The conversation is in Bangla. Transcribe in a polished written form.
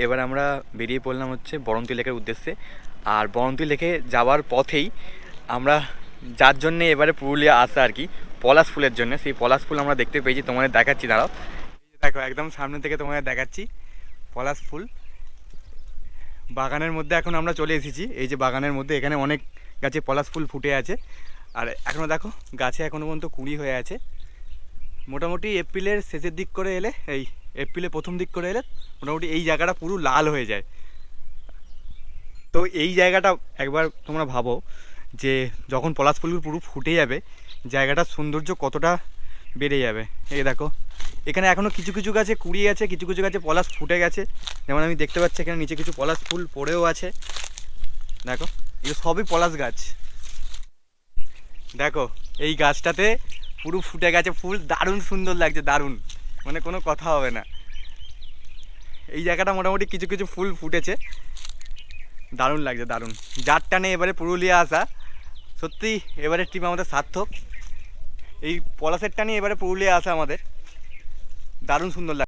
এবার আমরা বেরিয়ে পড়লাম হচ্ছে বরন্তী লেকের উদ্দেশ্যে। আর বরন্তী লেকে যাওয়ার পথেই আমরা যার জন্যে এবারে পুরুলিয়া আসা আর কি, পলাশ ফুলের জন্য, সেই পলাশ ফুল আমরা দেখতে পেয়েছি। তোমাদের দেখাচ্ছি, দাঁড়াও, দেখো একদম সামনে থেকে তোমাদের দেখাচ্ছি পলাশ ফুল। বাগানের মধ্যে এখন আমরা চলে এসেছি। এই যে বাগানের মধ্যে, এখানে অনেক গাছে পলাশ ফুল ফুটে আছে। আর এখনও দেখো গাছে এখনও পর্যন্ত কুঁড়ি হয়ে আছে। মোটামুটি এপ্রিলের শেষের দিক করে এলে, এই এপ্রিলের প্রথম দিক করে এলে মোটামুটি এই জায়গাটা পুরো লাল হয়ে যায়। তো এই জায়গাটা একবার তোমরা ভাবো যে যখন পলাশ ফুলগুলো পুরো ফুটে যাবে, জায়গাটার সৌন্দর্য কতটা বেড়ে যাবে। এই দেখো এখানে এখনও কিছু কিছু গাছে কুড়ি আছে, কিছু কিছু গাছে পলাশ ফুটে গেছে। যেমন আমি দেখতে পাচ্ছি এখানে নিচে কিছু পলাশ ফুল পড়েও আছে। দেখো এগুলো সবই পলাশ গাছ। দেখো এই গাছটাতে পুরো ফুটে গেছে ফুল, দারুণ সুন্দর লাগছে, দারুণ, মানে কোনো কথা হবে না। এই জায়গাটা মোটামুটি কিছু কিছু ফুল ফুটেছে, দারুণ লাগছে, দারুণ। যার টানে এবারে পুরুলিয়া আসা, সত্যি এবারে ট্রিপ আমাদের সার্থক। এই পলাশের টানে এবারে পুরুলিয়া আসা আমাদের দারুণ সুন্দর লাগছে।